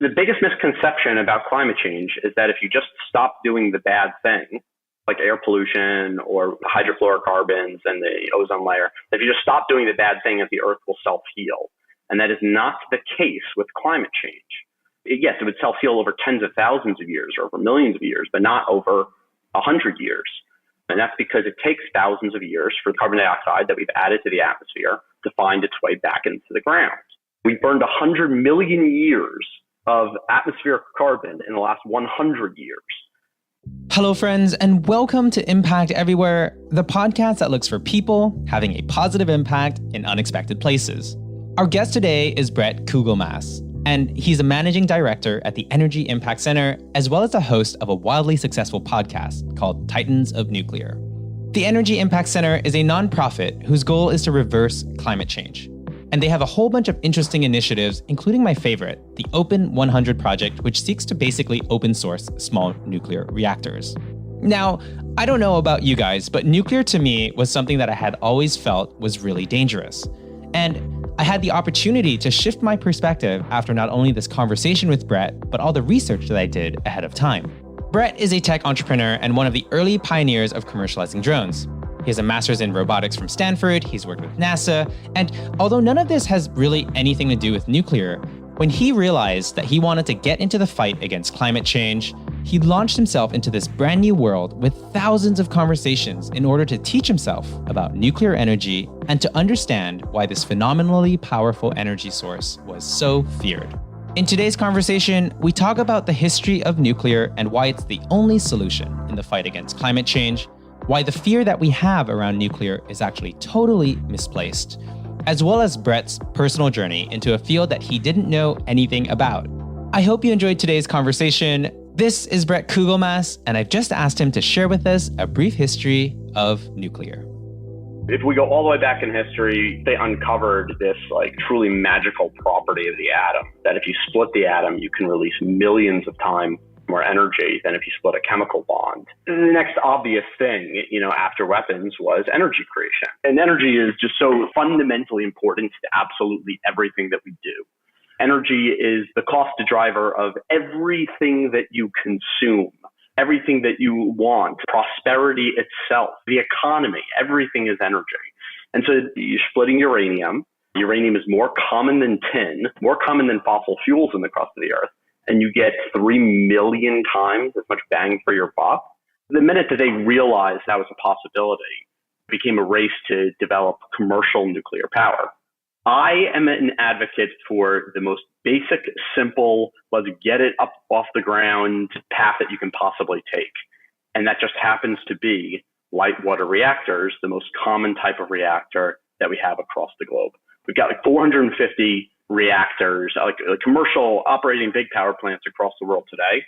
The biggest misconception about climate change is that if you just stop doing the bad thing, like air pollution or hydrofluorocarbons and the ozone layer, if you just stop doing the bad thing, that the Earth will self-heal. And that is not the case with climate change. Yes, it would self-heal over tens of thousands of years or over millions of years, but not over 100 years. And that's because it takes thousands of years for the carbon dioxide that we've added to the atmosphere to find its way back into the ground. We burned 100 million years of atmospheric carbon in the last 100 years. Hello, friends, and welcome to Impact Everywhere, the podcast that looks for people having a positive impact in unexpected places. Our guest today is Bret Kugelmass, and he's a managing director at the Energy Impact Center, as well as the host of a wildly successful podcast called Titans of Nuclear. The Energy Impact Center is a nonprofit whose goal is to reverse climate change. And they have a whole bunch of interesting initiatives, including my favorite, the OPEN100 Project, which seeks to basically open source small nuclear reactors. Now, I don't know about you guys, but nuclear to me was something that I had always felt was really dangerous. And I had the opportunity to shift my perspective after not only this conversation with Bret, but all the research that I did ahead of time. Bret is a tech entrepreneur and one of the early pioneers of commercializing drones. He has a master's in robotics from Stanford, he's worked with NASA, and although none of this has really anything to do with nuclear, when he realized that he wanted to get into the fight against climate change, he launched himself into this brand new world with thousands of conversations in order to teach himself about nuclear energy and to understand why this phenomenally powerful energy source was so feared. In today's conversation, we talk about the history of nuclear and why it's the only solution in the fight against climate change, why the fear that we have around nuclear is actually totally misplaced, as well as Bret's personal journey into a field that he didn't know anything about. I hope you enjoyed today's conversation. This is Bret Kugelmass, and I've just asked him to share with us a brief history of nuclear. If we go all the way back in history, they uncovered this truly magical property of the atom, that if you split the atom, you can release millions of times more energy than if you split a chemical bond. The next obvious thing, after weapons was energy creation. And energy is just so fundamentally important to absolutely everything that we do. Energy is the cost driver of everything that you consume, everything that you want, prosperity itself, the economy, everything is energy. And so you're splitting uranium. Uranium is more common than tin, more common than fossil fuels in the crust of the earth. And you get 3 million times as much bang for your buck. The minute that they realized that was a possibility, it became a race to develop commercial nuclear power. I am an advocate for the most basic, simple, let's get it up off the ground path that you can possibly take. And that just happens to be light water reactors, the most common type of reactor that we have across the globe. We've got 450 reactors, like commercial operating big power plants across the world today.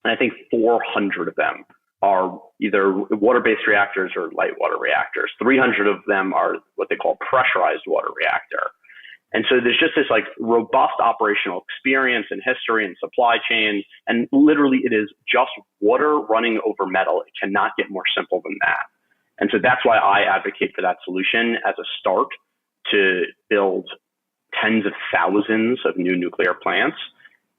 And I think 400 of them are either water-based reactors or light water reactors. 300 of them are what they call pressurized water reactor. And so there's just this robust operational experience and history and supply chain. And literally it is just water running over metal. It cannot get more simple than that. And so that's why I advocate for that solution as a start to build tens of thousands of new nuclear plants.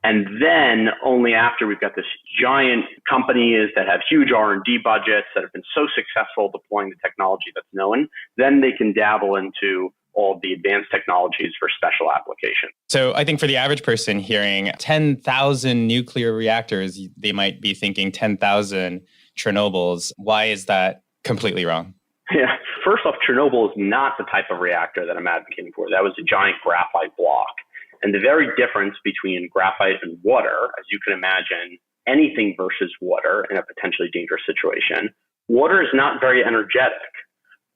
And then only after we've got this giant companies that have huge R&D budgets that have been so successful deploying the technology that's known, then they can dabble into all the advanced technologies for special applications. So I think for the average person hearing 10,000 nuclear reactors, they might be thinking 10,000 Chernobyls. Why is that completely wrong? Yeah. First off, Chernobyl is not the type of reactor that I'm advocating for. That was a giant graphite block. And the very difference between graphite and water, as you can imagine, anything versus water in a potentially dangerous situation, water is not very energetic,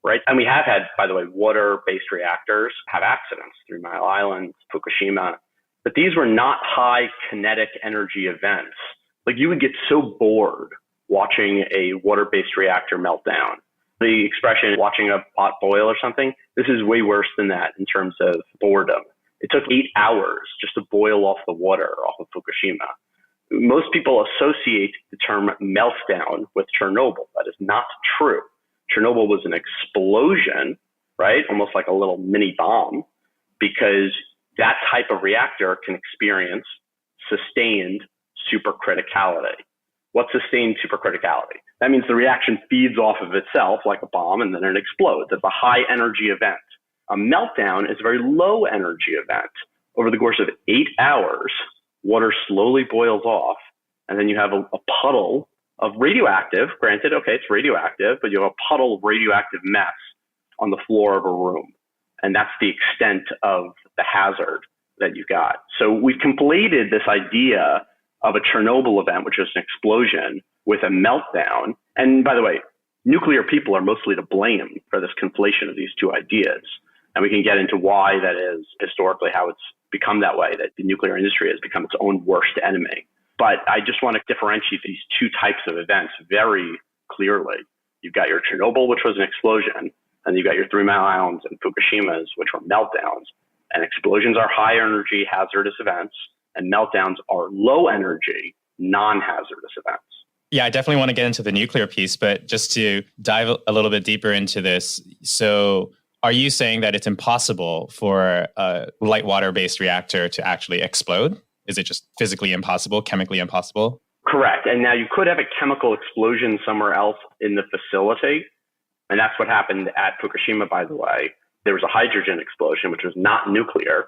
right? And we have had, by the way, water-based reactors have accidents, 3 Mile Island, Fukushima, but these were not high kinetic energy events. You would get so bored watching a water-based reactor melt down. The expression, watching a pot boil or something, this is way worse than that in terms of boredom. It took 8 hours just to boil off the water off of Fukushima. Most people associate the term meltdown with Chernobyl. That is not true. Chernobyl was an explosion, right? Almost like a little mini bomb, because that type of reactor can experience sustained supercriticality. What's sustained supercriticality? That means the reaction feeds off of itself like a bomb and then it explodes. It's a high energy event. A meltdown is a very low energy event. Over the course of 8 hours, water slowly boils off, and then you have a puddle of radioactive, granted, okay, it's radioactive, but you have a puddle of radioactive mess on the floor of a room. And that's the extent of the hazard that you got. So we've conflated this idea of a Chernobyl event, which is an explosion, with a meltdown. And by the way, nuclear people are mostly to blame for this conflation of these two ideas. And we can get into why that is historically, how it's become that way, that the nuclear industry has become its own worst enemy. But I just want to differentiate these two types of events very clearly. You've got your Chernobyl, which was an explosion, and you've got your 3 Mile Islands and Fukushimas, which were meltdowns. And explosions are high energy, hazardous events, and meltdowns are low energy, non-hazardous events. Yeah, I definitely want to get into the nuclear piece, but just to dive a little bit deeper into this. So are you saying that it's impossible for a light water-based reactor to actually explode? Is it just physically impossible, chemically impossible? Correct. And now you could have a chemical explosion somewhere else in the facility. And that's what happened at Fukushima, by the way. There was a hydrogen explosion, which was not nuclear.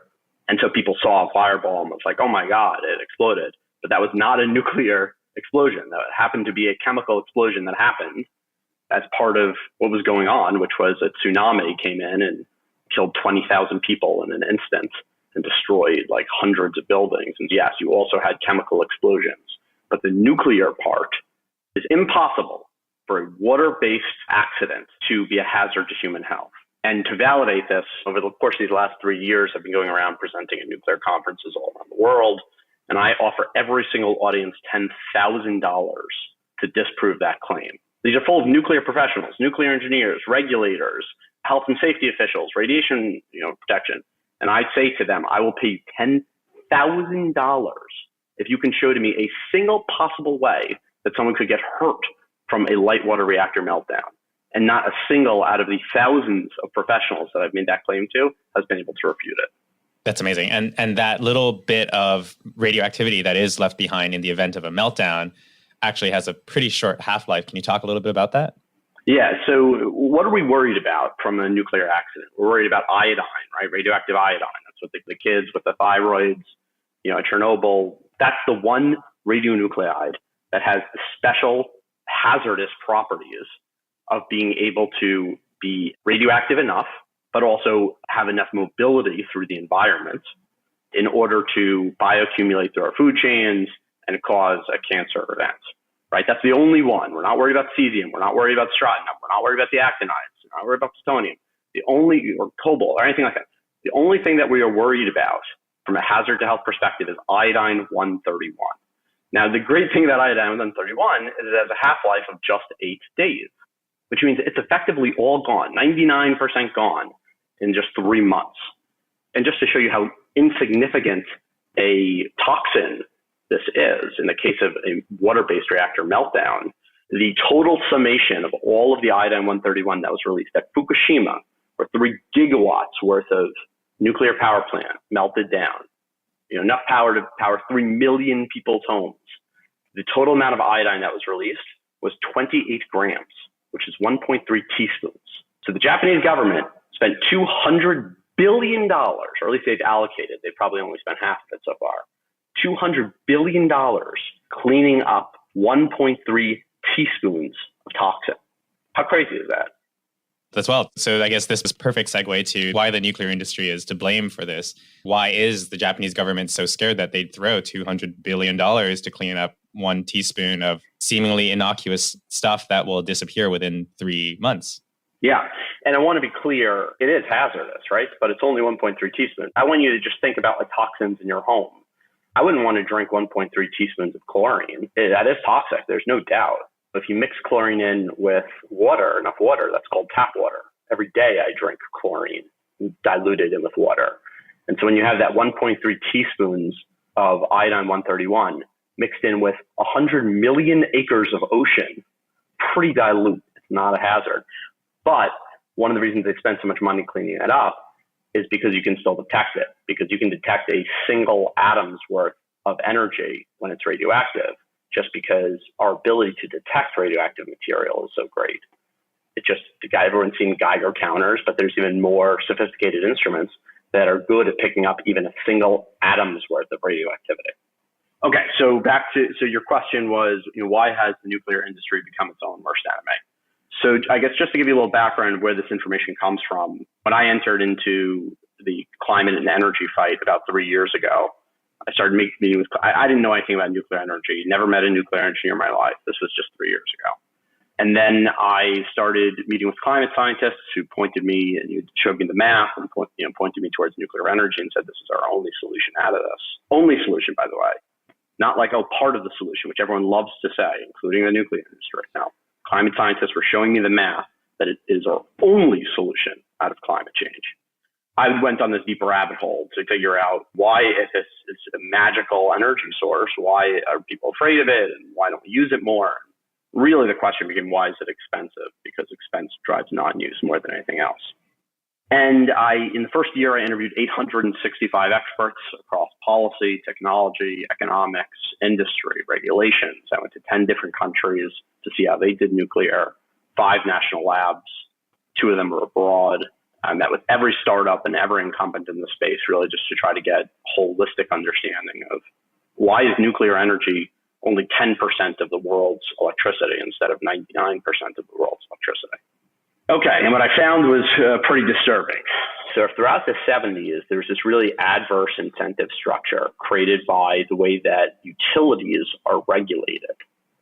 And so people saw a fireball and was like, oh my God, it exploded. But that was not a nuclear explosion. That happened to be a chemical explosion that happened as part of what was going on, which was a tsunami came in and killed 20,000 people in an instant and destroyed like hundreds of buildings. And yes, you also had chemical explosions. But the nuclear part is impossible for a water-based accident to be a hazard to human health. And to validate this, over the course of these last 3 years, I've been going around presenting at nuclear conferences all around the world. And I offer every single audience $10,000 to disprove that claim. These are full of nuclear professionals, nuclear engineers, regulators, health and safety officials, radiation protection. And I say to them, I will pay you $10,000 if you can show to me a single possible way that someone could get hurt from a light water reactor meltdown. And not a single out of the thousands of professionals that I've made that claim to has been able to refute it. That's amazing. And that little bit of radioactivity that is left behind in the event of a meltdown actually has a pretty short half-life. Can you talk a little bit about that? Yeah. So what are we worried about from a nuclear accident? We're worried about iodine, right? Radioactive iodine. That's what the kids with the thyroids, at Chernobyl, that's the one radionuclide that has the special hazardous properties of being able to be radioactive enough, but also have enough mobility through the environment in order to bioaccumulate through our food chains and cause a cancer event, right? That's the only one. We're not worried about cesium. We're not worried about strontium. We're not worried about the actinides. We're not worried about plutonium. Or cobalt or anything like that. The only thing that we are worried about from a hazard to health perspective is iodine-131. Now, the great thing about iodine-131 is it has a half-life of just 8 days, which means it's effectively all gone, 99% gone in just 3 months. And just to show you how insignificant a toxin this is, in the case of a water-based reactor meltdown, the total summation of all of the iodine-131 that was released at Fukushima, where 3 gigawatts worth of nuclear power plant melted down, enough power to power 3 million people's homes. The total amount of iodine that was released was 28 grams, which is 1.3 teaspoons. So the Japanese government spent $200 billion, or at least they've allocated, they've probably only spent half of it so far, $200 billion cleaning up 1.3 teaspoons of toxin. How crazy is that? As well. So I guess this is a perfect segue to why the nuclear industry is to blame for this. Why is the Japanese government so scared that they'd throw $200 billion to clean up 1 teaspoon of seemingly innocuous stuff that will disappear within 3 months? Yeah. And I want to be clear, it is hazardous, right? But it's only 1.3 teaspoons. I want you to just think about like toxins in your home. I wouldn't want to drink 1.3 teaspoons of chlorine. That is toxic. There's no doubt. If you mix chlorine in with water, enough water, that's called tap water. Every day I drink chlorine diluted in with water. And so when you have that 1.3 teaspoons of iodine-131 mixed in with 100 million acres of ocean, pretty dilute. It's not a hazard. But one of the reasons they spend so much money cleaning it up is because you can still detect it, because you can detect a single atom's worth of energy when it's radioactive, just because our ability to detect radioactive material is so great. It's just, everyone's seen Geiger counters, but there's even more sophisticated instruments that are good at picking up even a single atom's worth of radioactivity. Okay, so your question was, why has the nuclear industry become its own worst enemy? So I guess just to give you a little background of where this information comes from, when I entered into the climate and energy fight about 3 years ago, I started meeting with, I didn't know anything about nuclear energy, never met a nuclear engineer in my life. This was just 3 years ago. And then I started meeting with climate scientists who pointed me and showed me the math and pointed me towards nuclear energy and said, this is our only solution out of this. Only solution, by the way. Not like, part of the solution, which everyone loves to say, including the nuclear industry. Now, climate scientists were showing me the math that it is our only solution out of climate change. I went on this deeper rabbit hole to figure out why, if it's a magical energy source, why are people afraid of it and why don't we use it more? Really, the question became, why is it expensive? Because expense drives non-use more than anything else. And in the first year, I interviewed 865 experts across policy, technology, economics, industry, regulations. I went to 10 different countries to see how they did nuclear, 5 national labs, 2 of them were abroad. I met with every startup and every incumbent in the space, really just to try to get holistic understanding of why is nuclear energy only 10% of the world's electricity instead of 99% of the world's electricity. Okay, and what I found was pretty disturbing. So throughout the 70s, there's this really adverse incentive structure created by the way that utilities are regulated.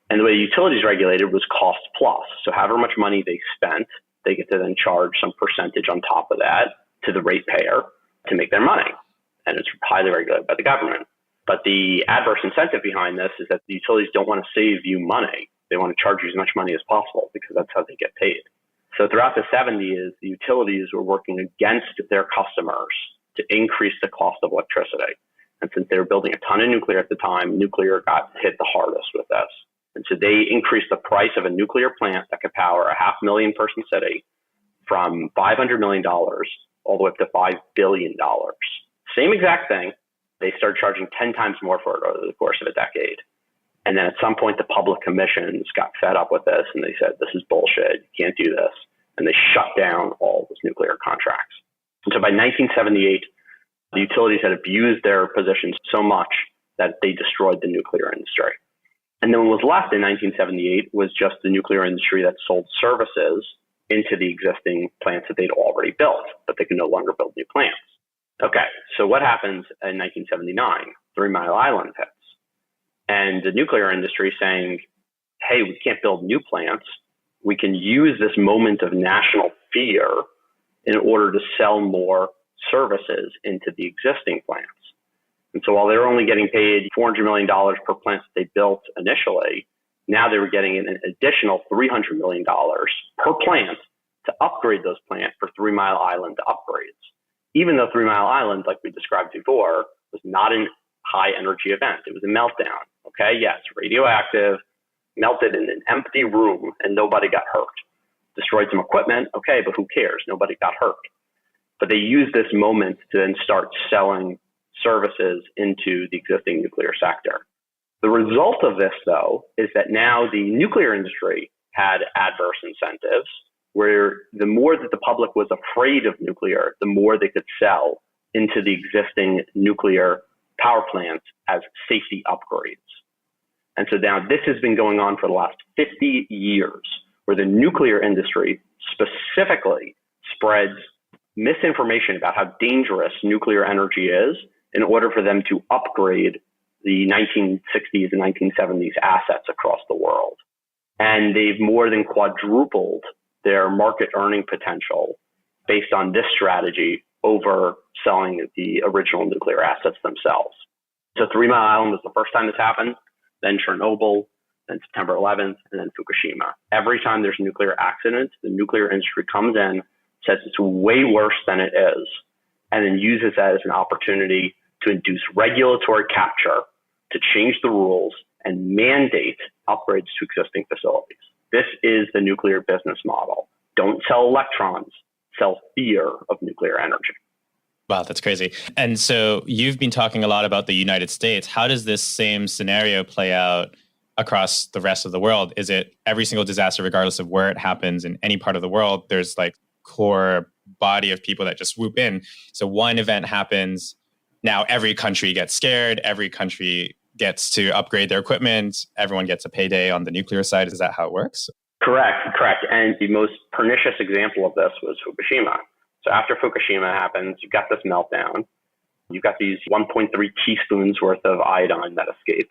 And the way utilities regulated was cost plus. So however much money they spent, they get to then charge some percentage on top of that to the ratepayer to make their money. And it's highly regulated by the government. But the adverse incentive behind this is that the utilities don't want to save you money. They want to charge you as much money as possible because that's how they get paid. So throughout the 70s, the utilities were working against their customers to increase the cost of electricity. And since they were building a ton of nuclear at the time, nuclear got hit the hardest with this. And so they increased the price of a nuclear plant that could power a 500,000 person city from $500 million all the way up to $5 billion. Same exact thing. They started charging 10 times more for it over the course of a decade. And then at some point, the public commissions got fed up with this and they said, this is bullshit. You can't do this. And they shut down all those nuclear contracts. And so by 1978, the utilities had abused their positions so much that they destroyed the nuclear industry. And then what was left in 1978 was just the nuclear industry that sold services into the existing plants that they'd already built, but they could no longer build new plants. Okay, so what happens in 1979? 3 Mile Island hits. And the nuclear industry saying, hey, we can't build new plants. We can use this moment of national fear in order to sell more services into the existing plants. And so while they were only getting paid $400 million per plant that they built initially, now they were getting an additional $300 million per plant to upgrade those plants for 3 Mile Island upgrades. Even though 3 Mile Island, like we described before, was not a high energy event. It was a meltdown. Okay, yes, radioactive, melted in an empty room and nobody got hurt. Destroyed some equipment, okay, but who cares? Nobody got hurt. But they used this moment to then start selling services into the existing nuclear sector. The result of this, though, is that now the nuclear industry had adverse incentives where the more that the public was afraid of nuclear, the more they could sell into the existing nuclear power plants as safety upgrades. And so now this has been going on for the last 50 years, where the nuclear industry specifically spreads misinformation about how dangerous nuclear energy is in order for them to upgrade the 1960s and 1970s assets across the world. And they've more than quadrupled their market earning potential based on this strategy over selling the original nuclear assets themselves. So 3 Mile Island was the first time this happened, then Chernobyl, then September 11th, and then Fukushima. Every time there's a nuclear accident, the nuclear industry comes in, says it's way worse than it is, and then uses that as an opportunity to induce regulatory capture, to change the rules, and mandate upgrades to existing facilities. This is the nuclear business model. Don't sell electrons, sell fear of nuclear energy. Wow, that's crazy. And so you've been talking a lot about the United States. How does this same scenario play out across the rest of the world? Is it every single disaster, regardless of where it happens in any part of the world, there's like core body of people that just swoop in. So one event happens, now every country gets scared, every country gets to upgrade their equipment, everyone gets a payday on the nuclear side. Is that how it works? Correct. And the most pernicious example of this was Fukushima. So after Fukushima happens, you've got this meltdown. You've got these 1.3 teaspoons worth of iodine that escape.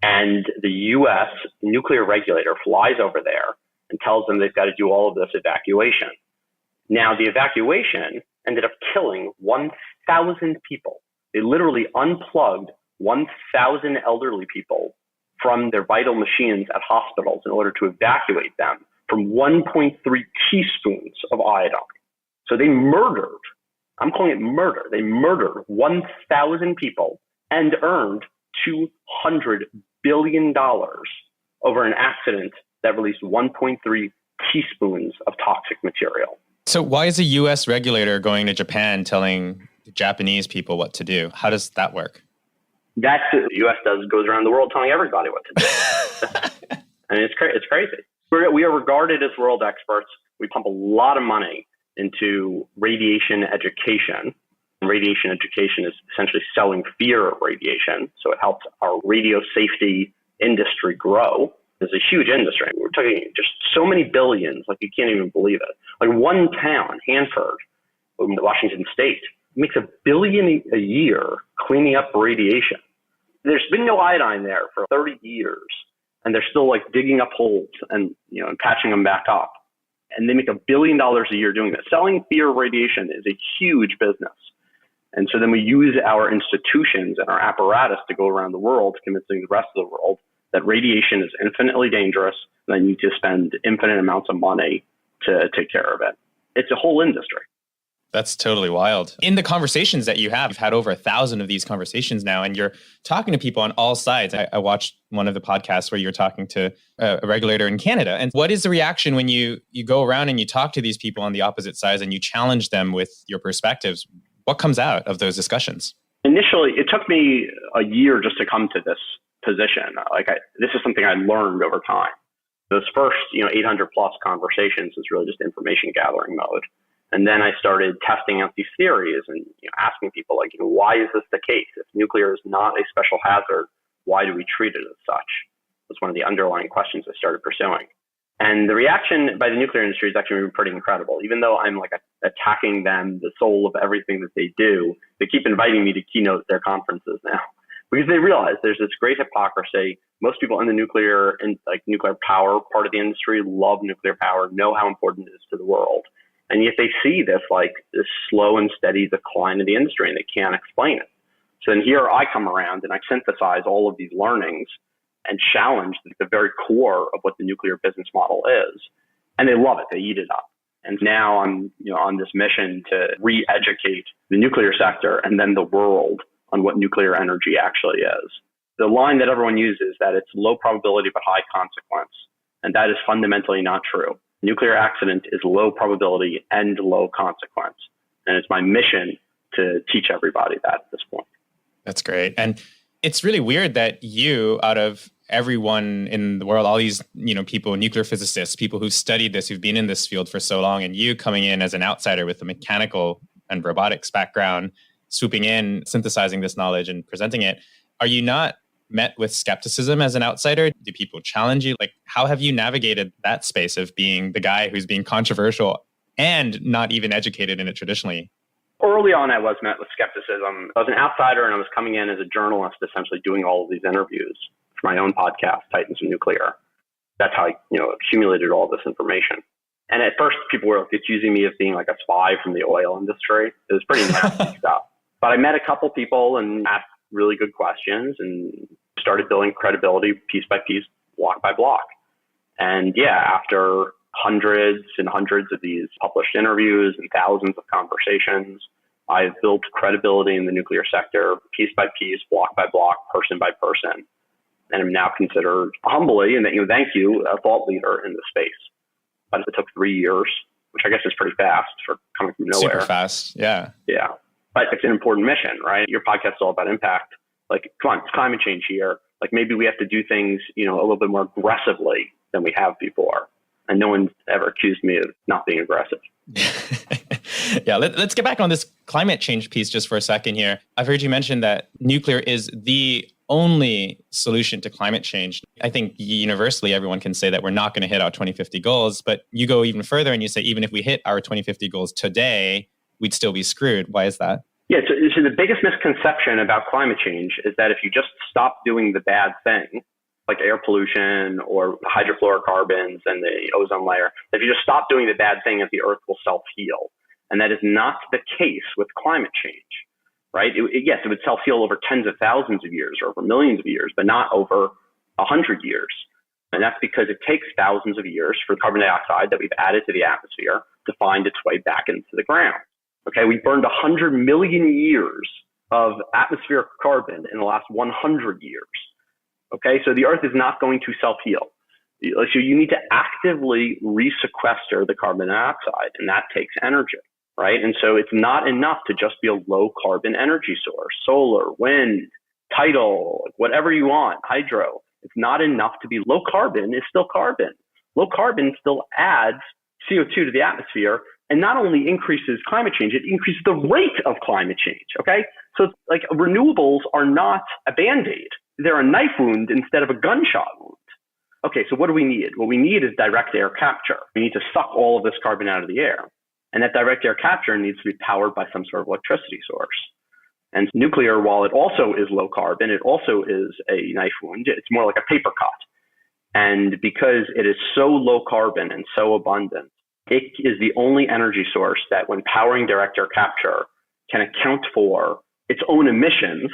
And the U.S. nuclear regulator flies over there and tells them they've got to do all of this evacuation. Now, the evacuation ended up killing 1,000 people. They literally unplugged 1,000 elderly people from their vital machines at hospitals in order to evacuate them from 1.3 teaspoons of iodine. So they murdered, I'm calling it murder, they murdered 1,000 people and earned $200 billion over an accident that released 1.3 teaspoons of toxic material. So why is a U.S. regulator going to Japan telling the Japanese people what to do? How does that work? That's what the U.S. goes around the world telling everybody what to do. And it's crazy. We are regarded as world experts. We pump a lot of money into radiation education. Radiation education is essentially selling fear of radiation. So it helps our radio safety industry grow. It's a huge industry. We're talking just so many billions, like you can't even believe it. Like one town, Hanford, in Washington State, makes $1 billion a year cleaning up radiation. There's been no iodine there for 30 years, and they're still like digging up holes and and patching them back up. And they make $1 billion a year doing this. Selling fear of radiation is a huge business. And so then we use our institutions and our apparatus to go around the world, convincing the rest of the world that radiation is infinitely dangerous and that you need to spend infinite amounts of money to take care of it. It's a whole industry. That's totally wild. In the conversations that you've had over 1,000 of these conversations now, and you're talking to people on all sides. I watched one of the podcasts where you're talking to a regulator in Canada. And what is the reaction when you go around and you talk to these people on the opposite sides and you challenge them with your perspectives? What comes out of those discussions? Initially, it took me a year just to come to this position. This is something I learned over time. Those first 800 plus conversations was really just information gathering mode. And then I started testing out these theories and asking people why is this the case? If nuclear is not a special hazard, why do we treat it as such? That's one of the underlying questions I started pursuing. And the reaction by the nuclear industry has actually been pretty incredible. Even though I'm attacking them, the soul of everything that they do, they keep inviting me to keynote their conferences now because they realize there's this great hypocrisy. Most people in the nuclear and nuclear power part of the industry love nuclear power, know how important it is to the world. And yet they see this slow and steady decline in the industry and they can't explain it. So then here I come around and I synthesize all of these learnings and challenge the very core of what the nuclear business model is. And they love it. They eat it up. And now I'm on this mission to re-educate the nuclear sector and then the world on what nuclear energy actually is. The line that everyone uses that it's low probability but high consequence. And that is fundamentally not true. Nuclear accident is low probability and low consequence. And it's my mission to teach everybody that at this point. That's great. And it's really weird that you, out of everyone in the world, all these, people, nuclear physicists, people who've studied this, who've been in this field for so long, and you coming in as an outsider with a mechanical and robotics background, swooping in, synthesizing this knowledge and presenting it, are you not met with skepticism as an outsider? Do people challenge you? How have you navigated that space of being the guy who's being controversial and not even educated in it traditionally? Early on, I was met with skepticism. I was an outsider and I was coming in as a journalist, essentially doing all of these interviews for my own podcast, Titans of Nuclear. That's how I, accumulated all this information. And at first, people were accusing me of being like a spy from the oil industry. It was pretty nasty stuff. But I met a couple people and asked really good questions and started building credibility piece by piece, block by block. And after hundreds and hundreds of these published interviews and thousands of conversations, I've built credibility in the nuclear sector, piece by piece, block by block, person by person. And I'm now considered humbly, and thank you, a thought leader in the space. But it took 3 years, which I guess is pretty fast for coming from nowhere. Super fast, yeah. Yeah. But it's an important mission, right? Your podcast is all about impact. Like, come on, it's climate change here. Like, maybe we have to do things, a little bit more aggressively than we have before. And no one's ever accused me of not being aggressive. Yeah, let's get back on this climate change piece just for a second here. I've heard you mention that nuclear is the only solution to climate change. I think universally everyone can say that we're not going to hit our 2050 goals, but you go even further and you say even if we hit our 2050 goals today, we'd still be screwed. Why is that? Yeah, so the biggest misconception about climate change is that if you just stop doing the bad thing, like air pollution or hydrofluorocarbons and the ozone layer, if you just stop doing the bad thing, that the Earth will self-heal. And that is not the case with climate change, right? Yes, it would self-heal over tens of thousands of years or over millions of years, but not over 100 years. And that's because it takes thousands of years for carbon dioxide that we've added to the atmosphere to find its way back into the ground. Okay, we burned 100 million years of atmospheric carbon in the last 100 years. Okay, so the Earth is not going to self-heal. So you need to actively resequester the carbon dioxide, and that takes energy, right? And so it's not enough to just be a low carbon energy source, solar, wind, tidal, whatever you want, hydro. It's not enough to be low carbon. It's still carbon. Low carbon still adds CO2 to the atmosphere and not only increases climate change, it increases the rate of climate change, okay? So it's like renewables are not a Band-Aid. They're a knife wound instead of a gunshot wound. Okay, so what do we need? What we need is direct air capture. We need to suck all of this carbon out of the air. And that direct air capture needs to be powered by some sort of electricity source. And nuclear, while it also is low carbon, it also is a knife wound. It's more like a paper cut. And because it is so low carbon and so abundant, it is the only energy source that when powering direct air capture can account for its own emissions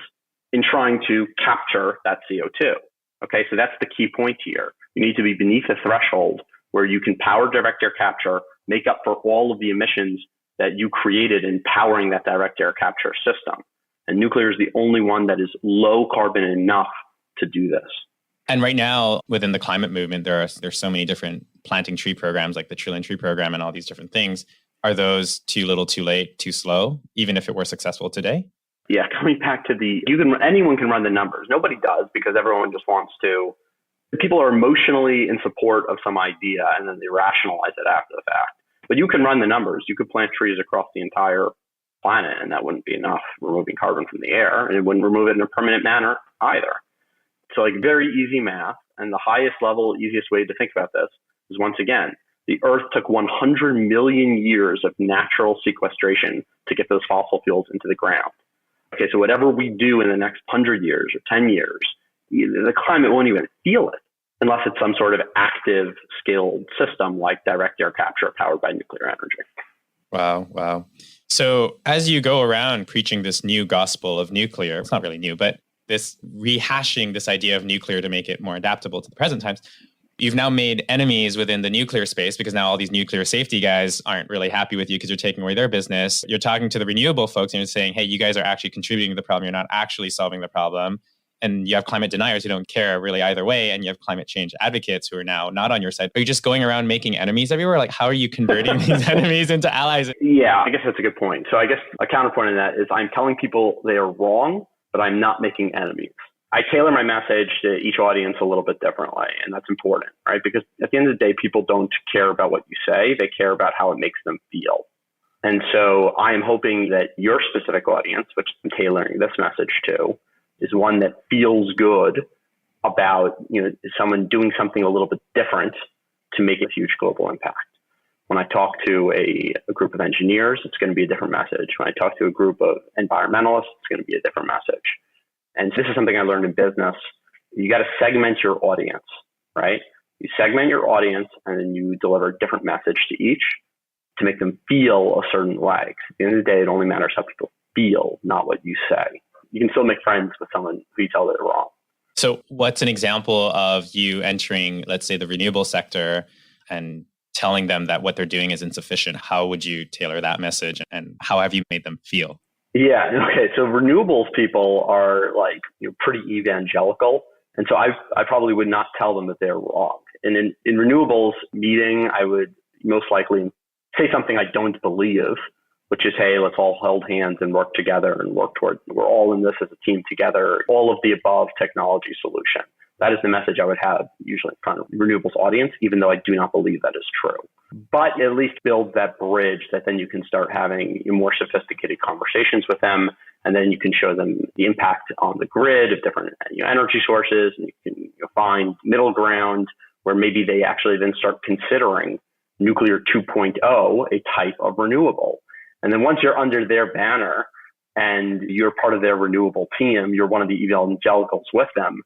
in trying to capture that CO2. Okay, so that's the key point here. You need to be beneath a threshold where you can power direct air capture, make up for all of the emissions that you created in powering that direct air capture system. And nuclear is the only one that is low carbon enough to do this. And right now, within the climate movement, there's so many different planting tree programs, like the Trillion Tree Program and all these different things. Are those too little, too late, too slow, even if it were successful today? Yeah, coming back to anyone can run the numbers. Nobody does because everyone just wants to. People are emotionally in support of some idea and then they rationalize it after the fact. But you can run the numbers. You could plant trees across the entire planet and that wouldn't be enough removing carbon from the air. And it wouldn't remove it in a permanent manner either. So like very easy math, and the highest level, easiest way to think about this is once again, the Earth took 100 million years of natural sequestration to get those fossil fuels into the ground. Okay, so whatever we do in the next 100 years or 10 years, the climate won't even feel it unless it's some sort of active, skilled system like direct air capture powered by nuclear energy. Wow. So as you go around preaching this new gospel of nuclear, it's not really new, but this rehashing this idea of nuclear to make it more adaptable to the present times, you've now made enemies within the nuclear space because now all these nuclear safety guys aren't really happy with you because you're taking away their business. You're talking to the renewable folks and you're saying, hey, you guys are actually contributing to the problem. You're not actually solving the problem. And you have climate deniers who don't care really either way. And you have climate change advocates who are now not on your side. Are you just going around making enemies everywhere? Like, how are you converting these enemies into allies? Yeah, I guess that's a good point. So I guess a counterpoint in that is I'm telling people they are wrong, but I'm not making enemies. I tailor my message to each audience a little bit differently, and that's important, right? Because at the end of the day, people don't care about what you say. They care about how it makes them feel. And so I am hoping that your specific audience, which I'm tailoring this message to, is one that feels good about, someone doing something a little bit different to make a huge global impact. When I talk to a group of engineers, it's going to be a different message. When I talk to a group of environmentalists, it's going to be a different message. And this is something I learned in business. You got to segment your audience, right? You segment your audience and then you deliver a different message to each to make them feel a certain way. 'Cause at the end of the day, it only matters how people feel, not what you say. You can still make friends with someone who you tell they're wrong. So what's an example of you entering, let's say, the renewable sector and telling them that what they're doing is insufficient? How would you tailor that message and how have you made them feel? Yeah. Okay. So renewables people are pretty evangelical. And so I probably would not tell them that they're wrong. And in renewables meeting, I would most likely say something I don't believe, which is, hey, let's all hold hands and work together and work toward, we're all in this as a team together, all of the above technology solution. That is the message I would have usually in front of renewables audience, even though I do not believe that is true. But at least build that bridge that then you can start having more sophisticated conversations with them. And then you can show them the impact on the grid of different energy sources. And you can find middle ground where maybe they actually then start considering nuclear 2.0 a type of renewable. And then once you're under their banner and you're part of their renewable team, you're one of the evangelicals with them,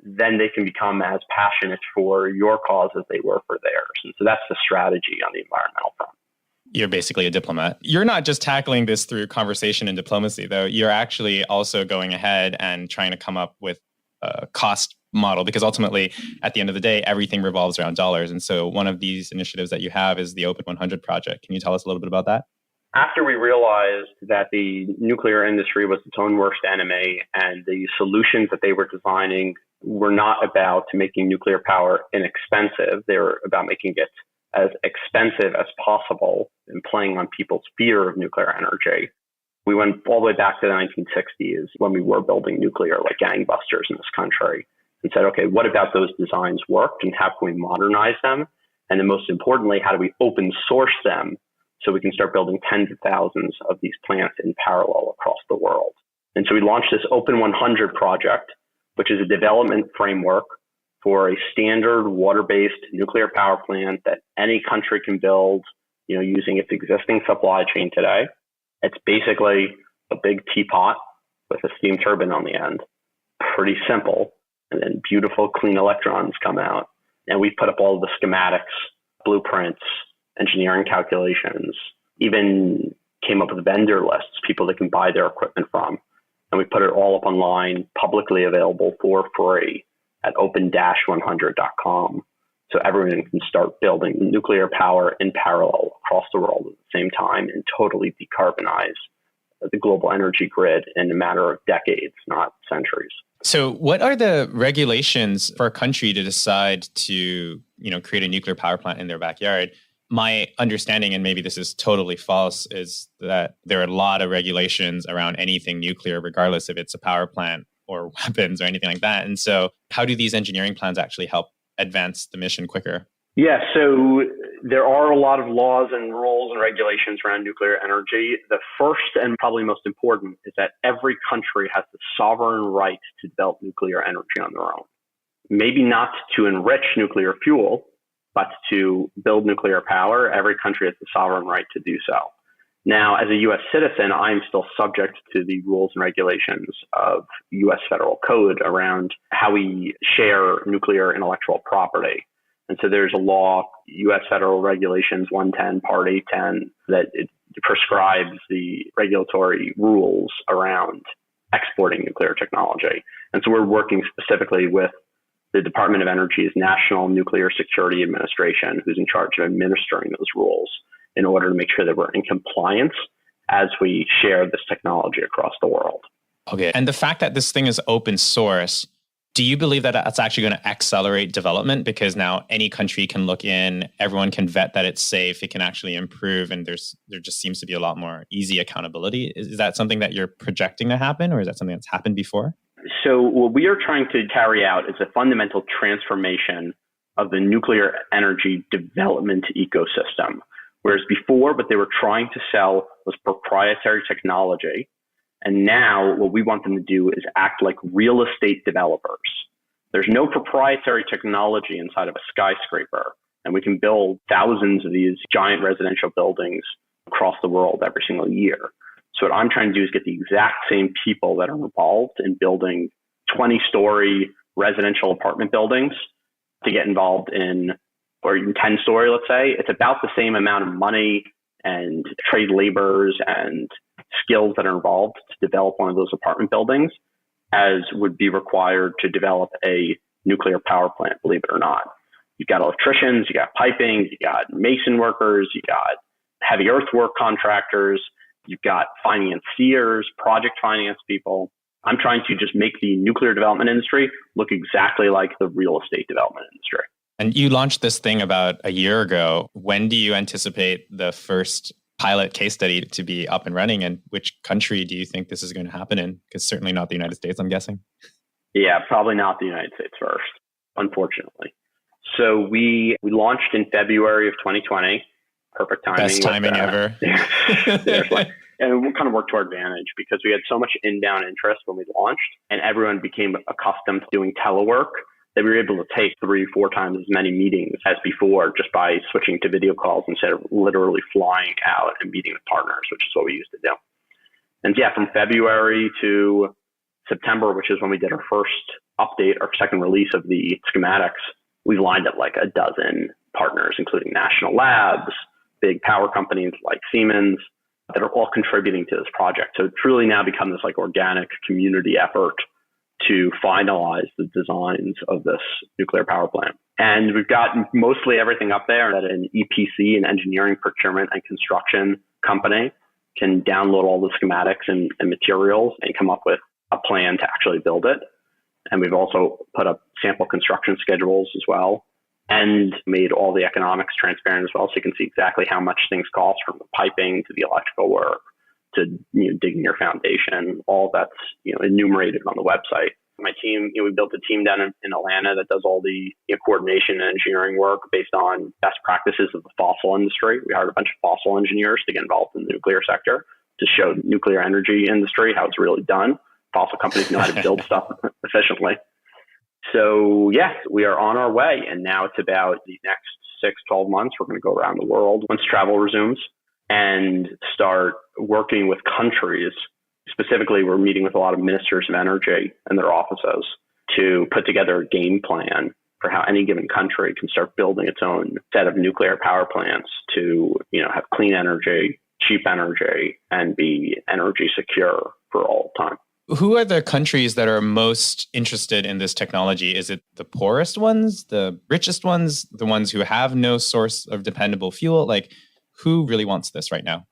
then they can become as passionate for your cause as they were for theirs. And so that's the strategy on the environmental front. You're basically a diplomat. You're not just tackling this through conversation and diplomacy, though. You're actually also going ahead and trying to come up with a cost model, because ultimately, at the end of the day, everything revolves around dollars. And so one of these initiatives that you have is the OPEN100 Project. Can you tell us a little bit about that? After we realized that the nuclear industry was its own worst enemy and the solutions that they were designing were not about making nuclear power inexpensive, they were about making it as expensive as possible and playing on people's fear of nuclear energy. We went all the way back to the 1960s when we were building nuclear like gangbusters in this country and said, okay, what about those designs worked and how can we modernize them? And then most importantly, how do we open source them so we can start building tens of thousands of these plants in parallel across the world? And so we launched this OPEN100 project, which is a development framework for a standard water-based nuclear power plant that any country can build, using its existing supply chain today. It's basically a big teapot with a steam turbine on the end. Pretty simple. And then beautiful, clean electrons come out. And we put up all of the schematics, blueprints, engineering calculations, even came up with vendor lists, people that can buy their equipment from. And we put it all up online, publicly available for free at open-100.com. So everyone can start building nuclear power in parallel across the world at the same time and totally decarbonize the global energy grid in a matter of decades, not centuries. So what are the regulations for a country to decide to, create a nuclear power plant in their backyard? My understanding, and maybe this is totally false, is that there are a lot of regulations around anything nuclear, regardless if it's a power plant or weapons or anything like that. And so how do these engineering plans actually help advance the mission quicker? Yeah, so there are a lot of laws and rules and regulations around nuclear energy. The first and probably most important is that every country has the sovereign right to develop nuclear energy on their own. Maybe not to enrich nuclear fuel, but to build nuclear power. Every country has the sovereign right to do so. Now, as a U.S. citizen, I'm still subject to the rules and regulations of U.S. federal code around how we share nuclear intellectual property. And so there's a law, U.S. Federal Regulations 110, Part 810, that it prescribes the regulatory rules around exporting nuclear technology. And so we're working specifically with the Department of Energy's National Nuclear Security Administration, who's in charge of administering those rules, in order to make sure that we're in compliance as we share this technology across the world. Okay. And the fact that this thing is open source, do you believe that that's actually going to accelerate development? Because now any country can look in, everyone can vet that it's safe, it can actually improve, and there just seems to be a lot more easy accountability. Is that something that you're projecting to happen, or is that something that's happened before? So what we are trying to carry out is a fundamental transformation of the nuclear energy development ecosystem. Whereas before, what they were trying to sell was proprietary technology. And now what we want them to do is act like real estate developers. There's no proprietary technology inside of a skyscraper, and we can build thousands of these giant residential buildings across the world every single year. So what I'm trying to do is get the exact same people that are involved in building 20-story residential apartment buildings to get involved in, or even 10-story, let's say. It's about the same amount of money and trade laborers and skills that are involved to develop one of those apartment buildings as would be required to develop a nuclear power plant, believe it or not. You've got electricians, you got piping, you got mason workers, you got heavy earthwork contractors, you've got financiers, project finance people. I'm trying to just make the nuclear development industry look exactly like the real estate development industry. And you launched this thing about a year ago. When do you anticipate the first pilot case study to be up and running? And which country do you think this is going to happen in? Because certainly not the United States, I'm guessing. Yeah, probably not the United States first, unfortunately. So we launched in February of 2020. Perfect timing. Best timing ever. Seriously. And we kind of worked to our advantage because we had so much inbound interest when we launched, and everyone became accustomed to doing telework that we were able to take 3-4 times as many meetings as before just by switching to video calls instead of literally flying out and meeting with partners, which is what we used to do. And yeah, from February to September, which is when we did our first update, our second release of the schematics, we lined up like a dozen partners, including national labs, big power companies like Siemens, that are all contributing to this project. So it truly now become this like organic community effort to finalize the designs of this nuclear power plant. And we've got mostly everything up there that an EPC, an engineering, procurement, and construction company can download all the schematics and materials and come up with a plan to actually build it. And we've also put up sample construction schedules as well and made all the economics transparent as well. So you can see exactly how much things cost, from the piping to the electrical work to digging your foundation. All that's enumerated on the website. My team, we built a team down in Atlanta that does all the coordination and engineering work based on best practices of the fossil industry. We hired a bunch of fossil engineers to get involved in the nuclear sector to show the nuclear energy industry how it's really done. Fossil companies know how to build stuff efficiently. So yes, we are on our way. And now it's about the next 6-12 months. We're going to go around the world once travel resumes and start working with countries. Specifically, we're meeting with a lot of ministers of energy and their offices to put together a game plan for how any given country can start building its own set of nuclear power plants to, have clean energy, cheap energy, and be energy secure for all time. Who are the countries that are most interested in this technology? Is it the poorest ones, the richest ones, the ones who have no source of dependable fuel? Like, who really wants this right now?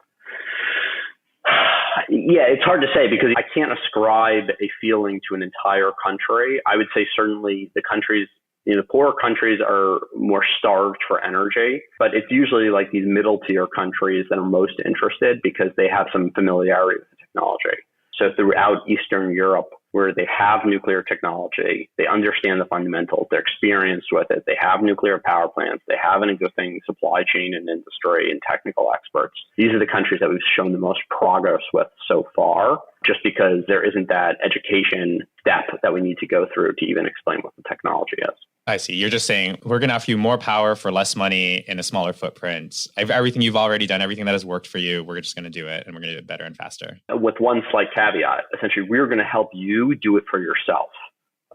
Yeah, it's hard to say because I can't ascribe a feeling to an entire country. I would say certainly the countries, the poorer countries are more starved for energy, but it's usually like these middle tier countries that are most interested because they have some familiarity with the technology. So throughout Eastern Europe, where they have nuclear technology, they understand the fundamentals, they're experienced with it, they have nuclear power plants, they have an existing supply chain and industry and technical experts. These are the countries that we've shown the most progress with so far, just because there isn't that education step that we need to go through to even explain what the technology is. I see. You're just saying we're going to offer you more power for less money in a smaller footprint. Everything you've already done, everything that has worked for you, we're just going to do it, and we're going to do it better and faster. With one slight caveat, essentially, we're going to help you do it for yourself.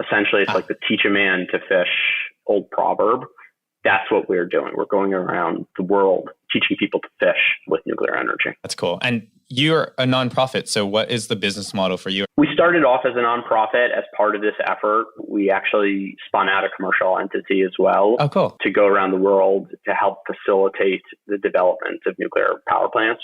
Essentially, it's like the teach a man to fish old proverb. That's what we're doing. We're going around the world teaching people to fish with nuclear energy. That's cool. And you're a nonprofit. So what is the business model for you? We started off as a nonprofit. As part of this effort, we actually spun out a commercial entity as well. Oh, cool. To go around the world to help facilitate the development of nuclear power plants.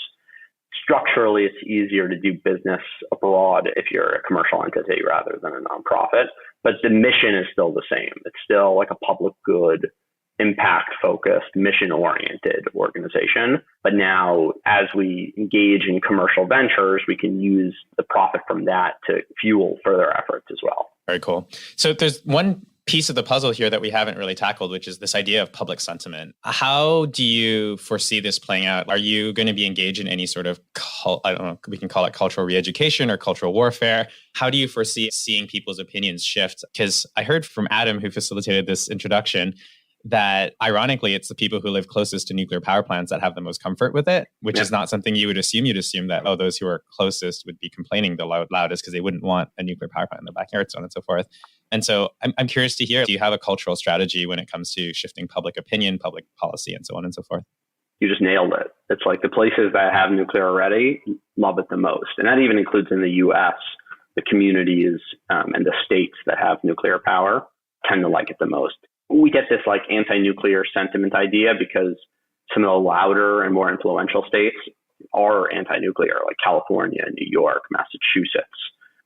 Structurally, it's easier to do business abroad if you're a commercial entity rather than a nonprofit. But the mission is still the same. It's still like a public good, impact-focused, mission-oriented organization. But now, as we engage in commercial ventures, we can use the profit from that to fuel further efforts as well. Very cool. So there's one piece of the puzzle here that we haven't really tackled, which is this idea of public sentiment. How do you foresee this playing out? Are you going to be engaged in any sort of, I don't know, we can call it cultural re-education or cultural warfare? How do you foresee seeing people's opinions shift? Because I heard from Adam, who facilitated this introduction, that ironically, it's the people who live closest to nuclear power plants that have the most comfort with it, which is not something you would assume. You'd assume that, those who are closest would be complaining the loudest because they wouldn't want a nuclear power plant in their backyard, so on and so forth. And so I'm curious to hear, do you have a cultural strategy when it comes to shifting public opinion, public policy, and so on and so forth? You just nailed it. It's like the places that have nuclear already love it the most. And that even includes in the U.S., the communities and the states that have nuclear power tend to like it the most. We get this like anti-nuclear sentiment idea because some of the louder and more influential states are anti-nuclear, like California, New York, Massachusetts.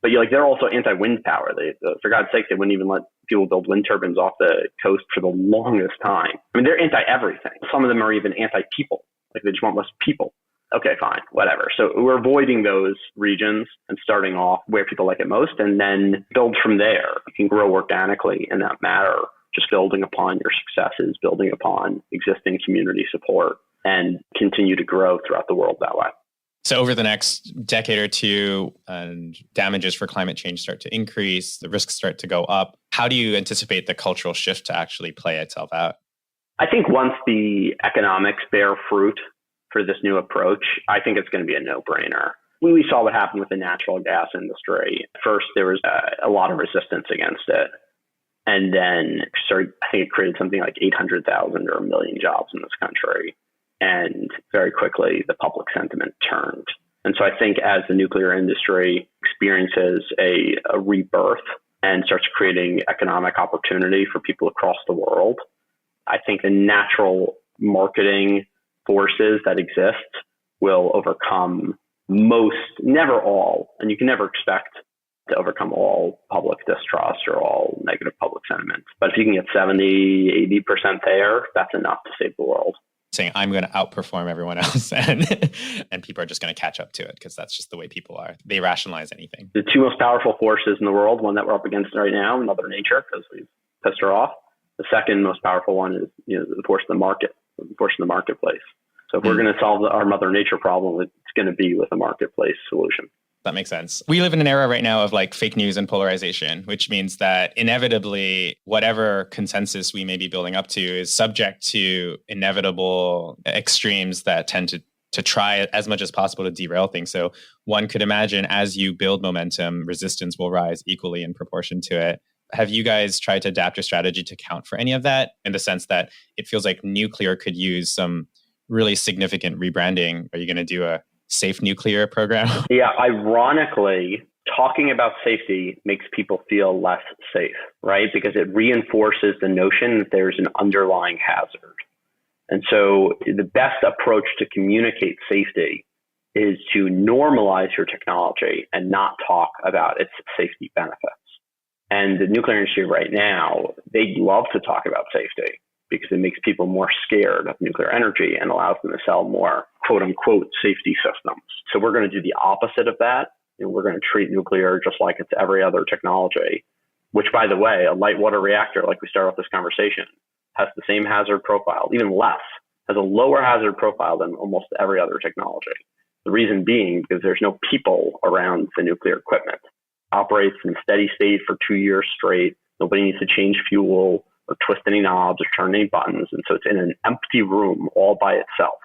But they're also anti-wind power. For God's sake, they wouldn't even let people build wind turbines off the coast for the longest time. I mean, they're anti-everything. Some of them are even anti-people. Like they just want less people. Okay, fine, whatever. So we're avoiding those regions and starting off where people like it most, and then build from there. You can grow organically in that matter, just building upon your successes, building upon existing community support, and continue to grow throughout the world that way. So over the next decade or two, and damages for climate change start to increase, the risks start to go up. How do you anticipate the cultural shift to actually play itself out? I think once the economics bear fruit for this new approach, I think it's going to be a no-brainer. We saw what happened with the natural gas industry. First, there was a lot of resistance against it. And then I think it created something like 800,000 or 1 million jobs in this country. And very quickly, the public sentiment turned. And so I think as the nuclear industry experiences a rebirth and starts creating economic opportunity for people across the world, I think the natural marketing forces that exist will overcome most, never all, and you can never expect to overcome all public distrust or all negative public sentiment. But if you can get 70, 80% there, that's enough to save the world. Saying I'm going to outperform everyone else and people are just going to catch up to it because that's just the way people are. They rationalize anything. The two most powerful forces in the world, one that we're up against right now, Mother Nature, because we've pissed her off. The second most powerful one is the force of the market, the force of the marketplace. So if we're going to solve our Mother Nature problem, it's going to be with a marketplace solution. That makes sense. We live in an era right now of like fake news and polarization, which means that inevitably whatever consensus we may be building up to is subject to inevitable extremes that tend to try as much as possible to derail things. So one could imagine as you build momentum, resistance will rise equally in proportion to it. Have you guys tried to adapt your strategy to account for any of that, in the sense that it feels like nuclear could use some really significant rebranding? Are you going to do a safe nuclear program? Yeah, ironically, talking about safety makes people feel less safe, right? Because it reinforces the notion that there's an underlying hazard. And so the best approach to communicate safety is to normalize your technology and not talk about its safety benefits. And the nuclear industry right now, they love to talk about safety because it makes people more scared of nuclear energy and allows them to sell more quote unquote safety systems. So we're going to do the opposite of that. And we're going to treat nuclear just like it's every other technology, which, by the way, a light water reactor, like we started off this conversation, has the same hazard profile, even less, has a lower hazard profile than almost every other technology. The reason being because there's no people around the nuclear equipment. Operates in steady state for 2 years straight. Nobody needs to change fuel or twist any knobs or turn any buttons. And so it's in an empty room all by itself.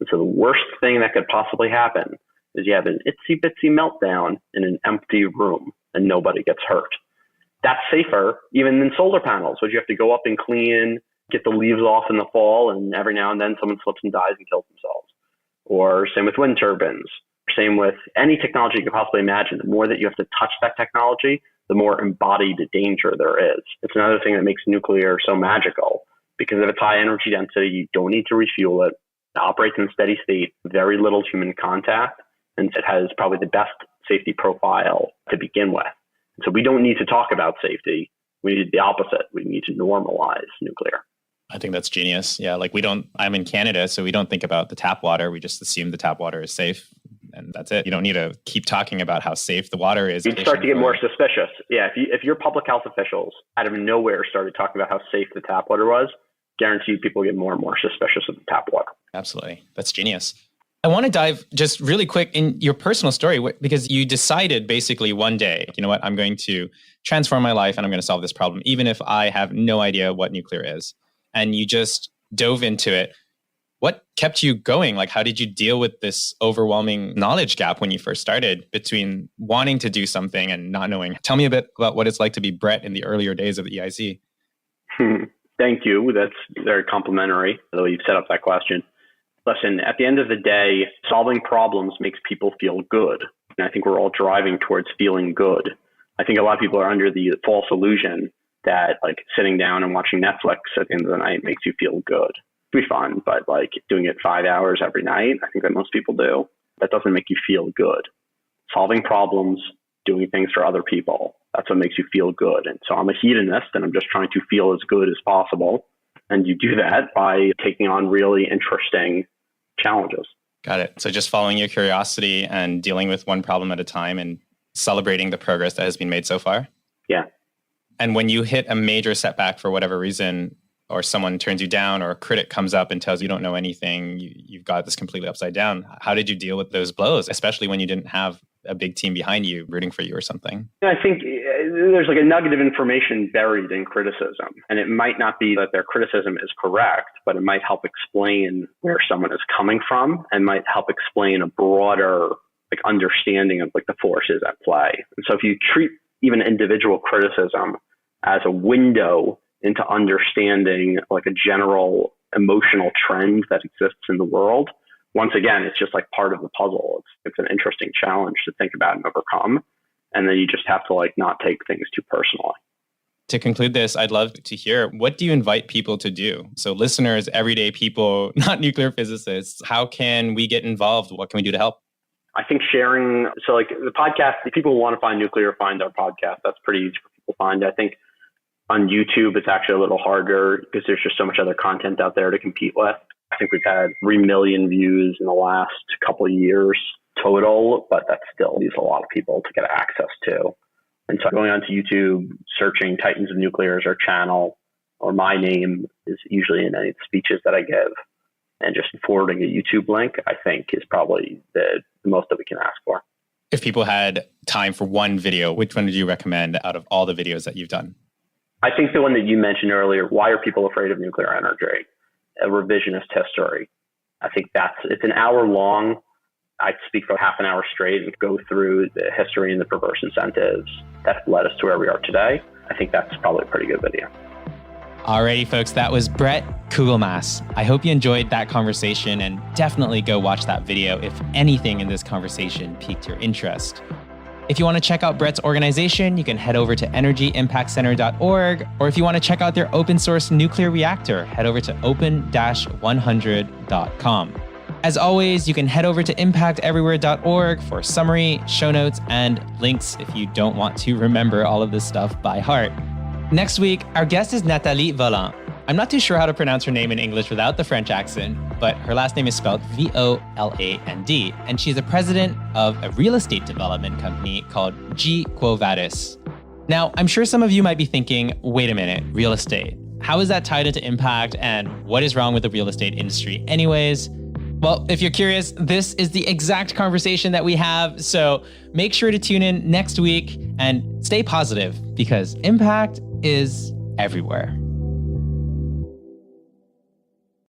And so the worst thing that could possibly happen is you have an itsy bitsy meltdown in an empty room and nobody gets hurt. That's safer even than solar panels, which you have to go up and clean, get the leaves off in the fall, and every now and then someone slips and dies and kills themselves. Or same with wind turbines. Same with any technology you could possibly imagine. The more that you have to touch that technology, the more embodied danger there is. It's another thing that makes nuclear so magical, because of its high energy density, you don't need to refuel it. It operates in steady state, very little human contact, and it has probably the best safety profile to begin with. So we don't need to talk about safety. We need the opposite. We need to normalize nuclear. I think that's genius. Yeah, like I'm in Canada, so we don't think about the tap water. We just assume the tap water is safe. And that's it. You don't need to keep talking about how safe the water is. You'd start to get more suspicious. Yeah, if your public health officials out of nowhere started talking about how safe the tap water was, guarantee people get more and more suspicious of the tap water. Absolutely. That's genius. I want to dive just really quick in your personal story, because you decided basically one day, you know what, I'm going to transform my life and I'm going to solve this problem, even if I have no idea what nuclear is. And you just dove into it. What kept you going? Like, how did you deal with this overwhelming knowledge gap when you first started between wanting to do something and not knowing? Tell me a bit about what it's like to be Bret in the earlier days of the EIC. Thank you. That's very complimentary, the way you've set up that question. Listen, at the end of the day, solving problems makes people feel good. And I think we're all driving towards feeling good. I think a lot of people are under the false illusion that like sitting down and watching Netflix at the end of the night makes you feel good. Be fun, but like doing it 5 hours every night, I think that most people do, that doesn't make you feel good. Solving problems, doing things for other people, that's what makes you feel good. And so I'm a hedonist and I'm just trying to feel as good as possible. And you do that by taking on really interesting challenges. Got it. So just following your curiosity and dealing with one problem at a time and celebrating the progress that has been made so far? Yeah. And when you hit a major setback for whatever reason, or someone turns you down, or a critic comes up and tells you don't know anything, you've got this completely upside down. How did you deal with those blows, especially when you didn't have a big team behind you rooting for you or something? I think there's like a nugget of information buried in criticism. And it might not be that their criticism is correct, but it might help explain where someone is coming from and might help explain a broader like understanding of like the forces at play. And so if you treat even individual criticism as a window into understanding like a general emotional trend that exists in the world, once again, it's just like part of the puzzle. It's an interesting challenge to think about and overcome. And then you just have to like not take things too personally. To conclude this, I'd love to hear, what do you invite people to do? So listeners, everyday people, not nuclear physicists, how can we get involved? What can we do to help? I think sharing, so like the podcast, if people who want to find nuclear, find our podcast. That's pretty easy for people to find. I think on YouTube, it's actually a little harder because there's just so much other content out there to compete with. I think we've had 3 million views in the last couple of years total, but that still leaves a lot of people to get access to. And so going onto YouTube, searching Titans of Nuclear as our channel, or my name is usually in any speeches that I give, and just forwarding a YouTube link, I think is probably the most that we can ask for. If people had time for one video, which one would you recommend out of all the videos that you've done? I think the one that you mentioned earlier, Why Are People Afraid of Nuclear Energy? A revisionist history. I think it's an hour long. I'd speak for half an hour straight and go through the history and the perverse incentives that led us to where we are today. I think that's probably a pretty good video. Alrighty, folks, that was Bret Kugelmass. I hope you enjoyed that conversation, and definitely go watch that video if anything in this conversation piqued your interest. If you want to check out Bret's organization, you can head over to energyimpactcenter.org, or if you want to check out their open source nuclear reactor, head over to open-100.com. As always, you can head over to impacteverywhere.org for summary, show notes, and links if you don't want to remember all of this stuff by heart. Next week, our guest is Nathalie Volant. I'm not too sure how to pronounce her name in English without the French accent, but her last name is spelled Voland, and she's the president of a real estate development company called G. Quo Vadis. Now, I'm sure some of you might be thinking, wait a minute, real estate. How is that tied into impact, and what is wrong with the real estate industry anyways? Well, if you're curious, this is the exact conversation that we have, so make sure to tune in next week and stay positive, because impact is everywhere.